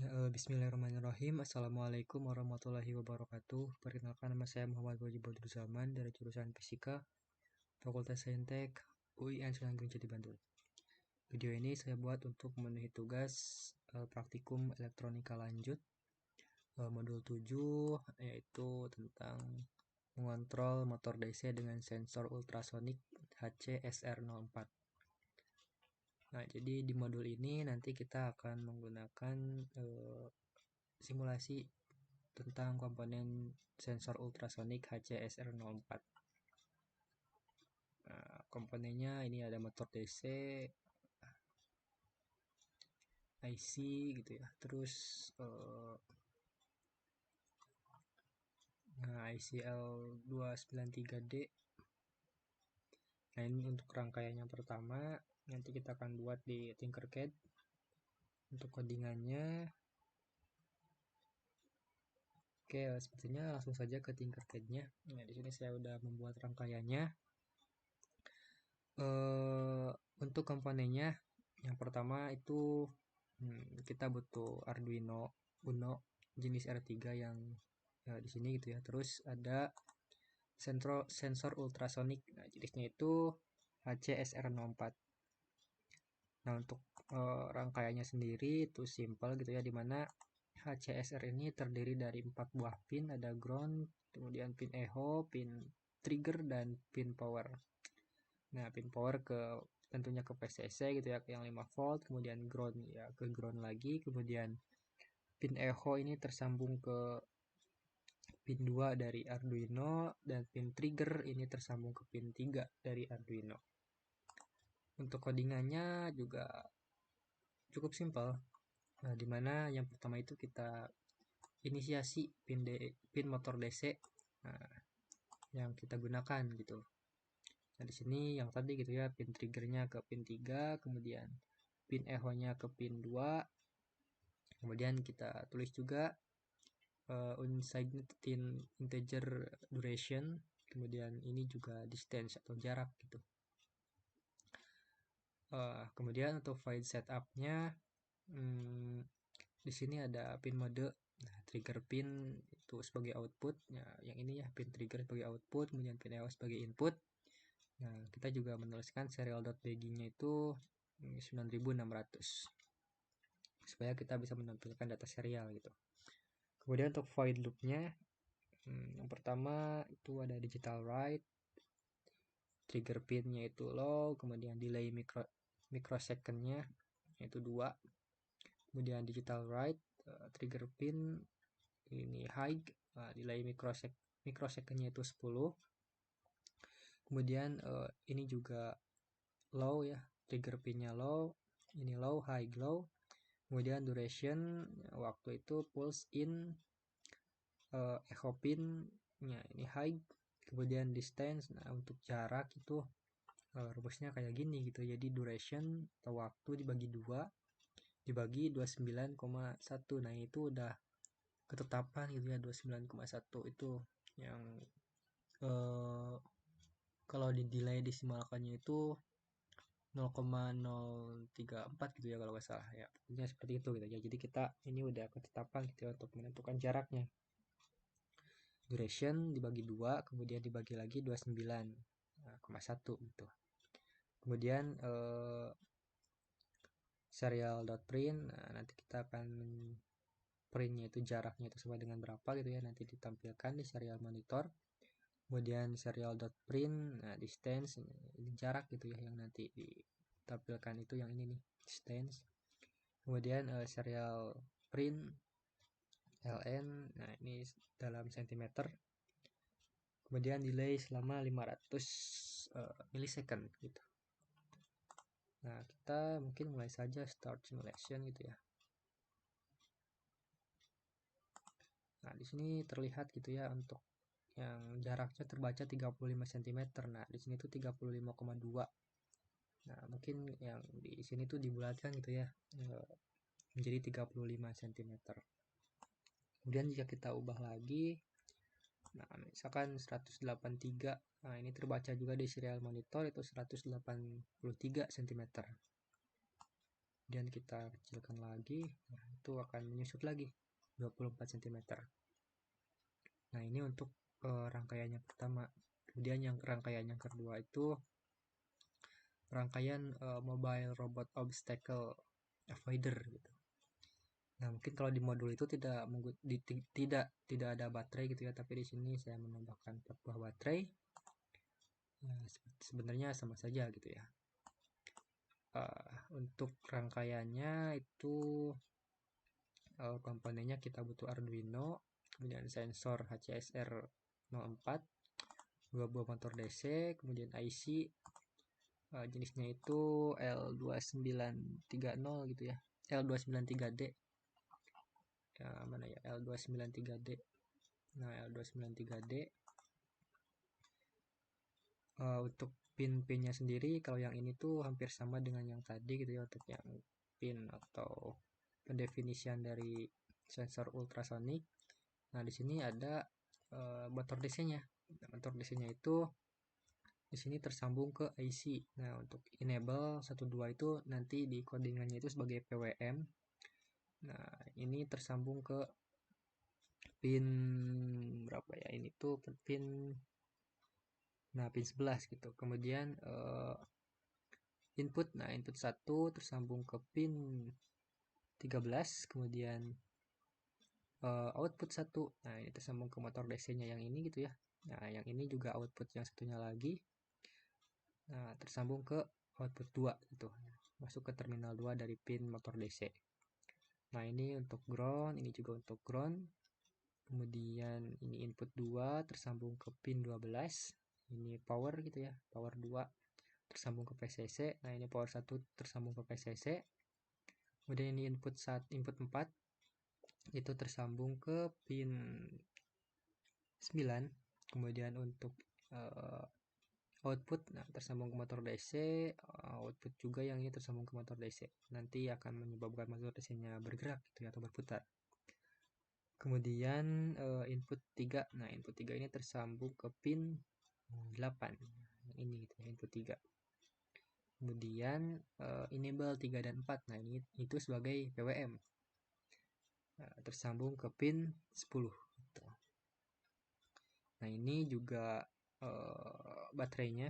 Bismillahirrahmanirrahim. Assalamualaikum warahmatullahi wabarakatuh. Perkenalkan, nama saya Muhammad Wajib Badrul Zaman dari jurusan Fisika, Fakultas Saintek, UIN Sunan Gunung Jati Bantul. Video ini saya buat untuk memenuhi tugas praktikum elektronika lanjut modul 7, yaitu tentang mengontrol motor DC dengan sensor ultrasonik HC-SR04. Nah, jadi di modul ini nanti kita akan menggunakan simulasi tentang komponen sensor ultrasonik HC-SR04. Nah, komponennya ini ada motor DC, IC gitu ya, terus ICL293D. Nah, ini untuk rangkaian yang pertama, nanti kita akan buat di Tinkercad. Untuk codingannya, oke, sepertinya langsung saja ke Tinkercad-nya. Nah, di sini saya udah membuat rangkaiannya. Untuk komponennya, yang pertama itu kita butuh Arduino Uno jenis R3 yang di sini gitu ya. Terus ada sensor ultrasonik. Nah, jenisnya itu HC-SR04. Nah, untuk rangkaiannya sendiri itu simple gitu ya, dimana HCSR ini terdiri dari 4 buah pin, ada ground, kemudian pin echo, pin trigger, dan pin power. Nah, pin power tentunya ke PCC gitu ya, yang 5 volt, kemudian ground ya ke ground lagi, kemudian pin echo ini tersambung ke pin 2 dari Arduino, dan pin trigger ini tersambung ke pin 3 dari Arduino. Untuk codingannya juga cukup simpel. Nah, dimana yang pertama itu kita inisiasi pin motor DC yang kita gunakan gitu. Nah, di sini yang tadi gitu ya, pin triggernya ke pin 3, kemudian pin echo-nya ke pin 2. Kemudian kita tulis juga unsigned integer duration, kemudian ini juga distance atau jarak gitu. Kemudian untuk file setup-nya, di sini ada pin mode. Nah, trigger pin itu sebagai output. Nah, yang ini ya, pin trigger sebagai output, kemudian pin echo sebagai input. Nah, kita juga menuliskan serial.begin-nya itu 9600 supaya kita bisa menampilkan data serial gitu. Kemudian untuk void loop-nya, yang pertama itu ada digital write, trigger pin-nya itu low, kemudian delay microsecond-nya itu 2, kemudian digital write, trigger pin ini high, delay microsecond-nya itu 10. Kemudian ini juga low ya, trigger pin-nya low, ini low, high, low. Kemudian duration, waktu itu pulse in, echo pin-nya ini high. Kemudian distance, nah untuk jarak itu rumusnya kayak gini gitu. Jadi duration atau waktu dibagi 2 dibagi 29,1. Nah, itu udah ketetapan gitu ya, 29,1 itu yang kalau di delay desimalkannya itu 0,034 gitu ya kalau nggak salah ya. Pokoknya seperti itu gitu ya. Jadi kita ini udah ketetapan gitu ya untuk menentukan jaraknya. Duration dibagi 2, kemudian dibagi lagi 29,1 gitu. Kemudian serial.print, nah, nanti kita akan printnya itu jaraknya itu sama dengan berapa gitu ya, nanti ditampilkan di serial monitor. Kemudian serial.print, nah distance ini jarak gitu ya, yang nanti ditampilkan itu yang ini nih, distance. Kemudian serial print ln, nah ini dalam sentimeter. Kemudian delay selama 500 milisecond gitu. Nah, kita mungkin mulai saja start simulation gitu ya. Nah, di sini terlihat gitu ya untuk yang jaraknya terbaca 35 cm. Nah, di sini tuh 35,2. Nah, mungkin yang di sini tuh dibulatkan gitu ya, menjadi 35 cm. Kemudian jika kita ubah lagi, nah misalkan 183, nah ini terbaca juga di serial monitor itu 183 cm. Kemudian kita kecilkan lagi, nah, itu akan menyusut lagi 24 cm. Nah, ini untuk rangkaian yang pertama. Kemudian yang rangkaian yang kedua itu rangkaian mobile robot obstacle avoider gitu. Nah, mungkin kalau di modul itu tidak ada baterai gitu ya, tapi di sini saya menambahkan 4 buah baterai. Ya, sebenarnya sama saja gitu ya. Untuk rangkaiannya itu komponennya kita butuh Arduino, kemudian sensor HCSR 04, 2 buah motor DC, kemudian IC jenisnya itu L2930 gitu ya, L293D. Ya, mana ya, L293D. Nah, L293D untuk pin-pinnya sendiri, kalau yang ini tuh hampir sama dengan yang tadi gitu ya, untuk yang pin atau pendefinisian dari sensor ultrasonic. Nah, di sini ada motor DC-nya. Nah, motor DC-nya itu di sini tersambung ke IC. Nah, untuk enable 12 itu nanti di codingannya itu sebagai PWM. Nah, ini tersambung ke pin berapa ya? Ini tuh pin 11 gitu. Kemudian input. Nah, input 1 tersambung ke pin 13, kemudian output 1. Nah, ini tersambung ke motor DC-nya yang ini gitu ya. Nah, yang ini juga output yang satunya lagi. Nah, tersambung ke output 2 gitu. Masuk ke terminal 2 dari pin motor DC. Nah, ini untuk ground, ini juga untuk ground. Kemudian ini input 2 tersambung ke pin 12. Ini power gitu ya, power 2 tersambung ke PCC. Nah, ini power 1 tersambung ke PCC. Kemudian ini input 4 itu tersambung ke pin 9. Kemudian untuk output tersambung ke motor DC, output juga yang ini tersambung ke motor DC. Nanti akan menyebabkan motor DC-nya bergerak gitu ya, atau berputar. Kemudian input 3. Nah, input 3 ini tersambung ke pin 8. Ini gitu ya, input 3. Kemudian enable 3 dan 4. Nah, ini itu sebagai PWM. Tersambung ke pin 10 gitu. Nah, ini juga baterainya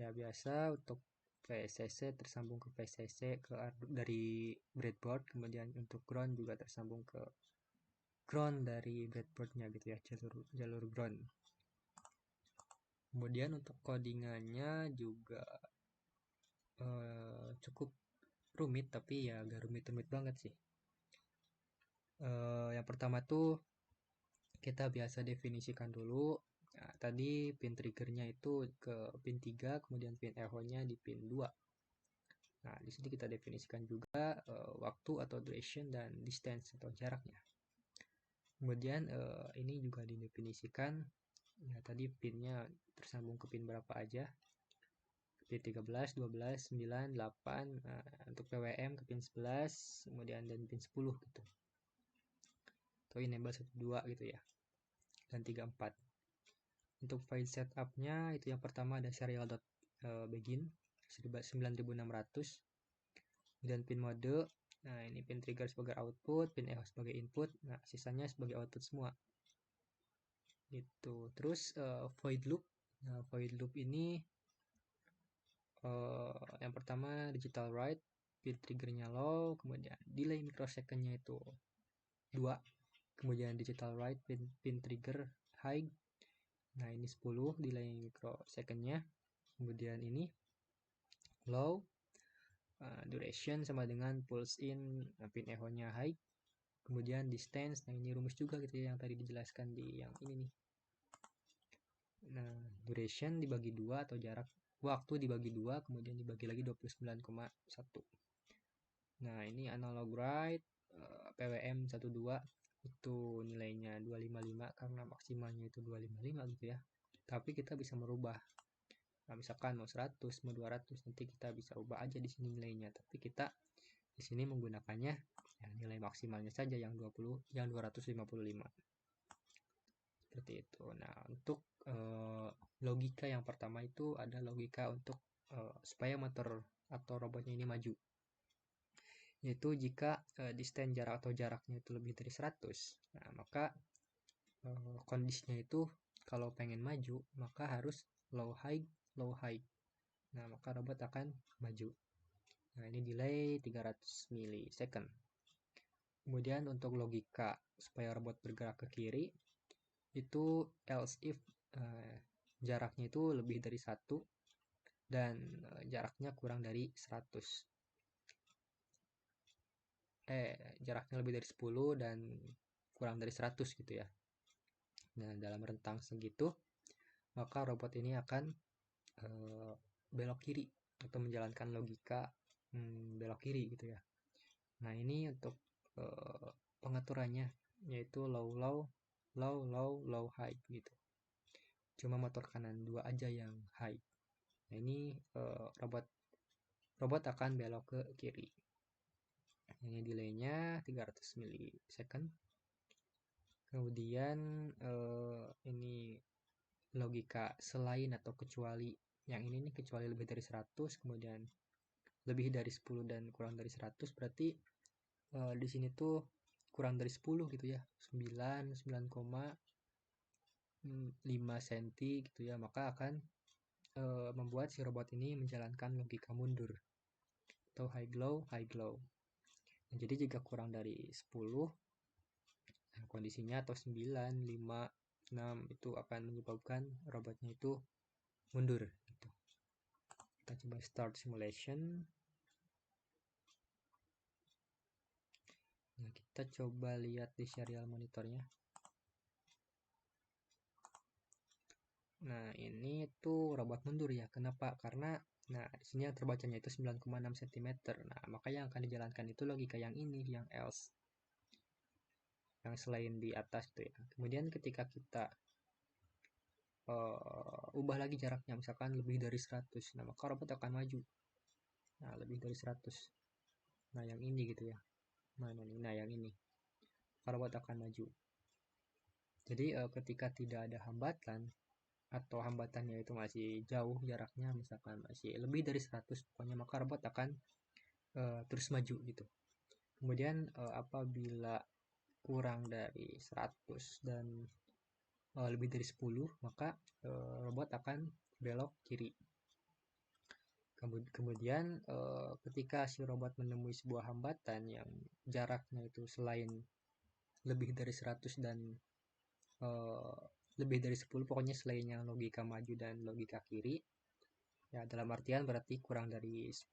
ya biasa untuk PCC tersambung ke PCC dari breadboard. Kemudian untuk ground juga tersambung ke ground dari breadboardnya gitu ya, jalur ground. Kemudian untuk codingannya juga cukup rumit, tapi ya gak rumit-rumit banget sih. Yang pertama tuh kita biasa definisikan dulu. Nah, tadi pin triggernya itu ke pin 3, kemudian pin echo-nya di pin 2. Nah, di sini kita definisikan juga waktu atau duration dan distance atau jaraknya. Kemudian ini juga didefinisikan ya, tadi pinnya tersambung ke pin berapa aja. Pin 13, 12, 9, 8. Nah, untuk PWM ke pin 11, kemudian dan pin 10 gitu. Atau enable 1 2 gitu ya. Dan 3 4. Untuk file setupnya itu yang pertama ada serial.begin 9600. Kemudian pin mode. Nah, ini pin trigger sebagai output, pin echo sebagai input. Nah, sisanya sebagai output semua. Gitu. Terus void loop. Nah, void loop ini yang pertama digital write, pin triggernya low, kemudian delay microsecondnya itu 2. Kemudian digital write pin trigger high. Nah, ini 10 delay microsecondnya. Kemudian ini low, duration sama dengan pulse in, pin echo-nya high. Kemudian distance, nah ini rumus juga gitu ya, yang tadi dijelaskan di yang ini nih. Nah, duration dibagi 2 atau jarak waktu dibagi 2, kemudian dibagi lagi 29,1. Nah, ini analog write PWM 12 itu nilainya 255 karena maksimalnya itu 255 gitu ya. Tapi kita bisa merubah. Nah, misalkan mau 100, mau 200, nanti kita bisa ubah aja di sini nilainya. Tapi kita di sini menggunakannya ya, nilai maksimalnya saja yang 255. Seperti itu. Nah, untuk logika yang pertama itu ada logika untuk supaya motor atau robotnya ini maju. yaitu jika distance jarak atau jaraknya itu lebih dari 100, nah maka kondisinya itu kalau pengen maju maka harus low high low high. Nah, maka robot akan maju. Nah, ini delay 300 milisecond. Kemudian untuk logika supaya robot bergerak ke kiri itu else if jaraknya itu lebih dari 1 dan jaraknya kurang dari 100. Jaraknya lebih dari 10 dan kurang dari 100 gitu ya. Nah, dalam rentang segitu maka robot ini akan belok kiri atau menjalankan logika belok kiri gitu ya. Nah, ini untuk pengaturannya yaitu low low low low low high gitu. Cuma motor kanan 2 aja yang high. Nah, ini robot akan belok ke kiri. Ini delaynya 300 milisecond. Kemudian ini logika selain atau kecuali. Yang ini nih kecuali lebih dari 100, kemudian lebih dari 10 dan kurang dari 100 berarti di sini tuh kurang dari 10 gitu ya. 9,5 cm gitu ya, maka akan membuat si robot ini menjalankan logika mundur atau high glow. Nah, jadi jika kurang dari 10 kondisinya atau 9, 5, 6 itu akan menyebabkan robotnya itu mundur gitu. Kita coba start simulation. Nah, kita coba lihat di serial monitornya. Nah, ini tuh robot mundur ya. Kenapa? Karena nah, di sini yang terbacanya itu 9,6 cm. Nah, maka yang akan dijalankan itu logika yang ini, yang else. Yang selain di atas tuh ya. Kemudian ketika kita ubah lagi jaraknya, misalkan lebih dari 100. Nah, maka robot akan maju. Nah, lebih dari 100. Nah, yang ini gitu ya. Nah, yang ini. Robot akan maju. Jadi, ketika tidak ada hambatan, atau hambatannya itu masih jauh jaraknya, misalkan masih lebih dari 100 pokoknya, maka robot akan terus maju gitu. Kemudian apabila kurang dari 100 dan lebih dari 10 maka robot akan belok kiri. Kemudian ketika si robot menemui sebuah hambatan yang jaraknya itu selain lebih dari 100 dan lebih dari 10, pokoknya selain yang logika maju dan logika kiri ya, dalam artian berarti kurang dari 10,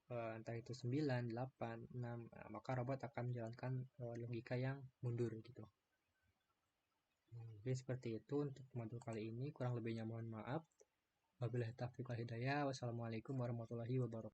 entah itu 9, 8, 6, maka robot akan menjalankan logika yang mundur gitu. Jadi seperti itu untuk modul kali ini, kurang lebihnya mohon maaf. Wabillahi taufiq wal hidayah. Wassalamualaikum warahmatullahi wabarakatuh.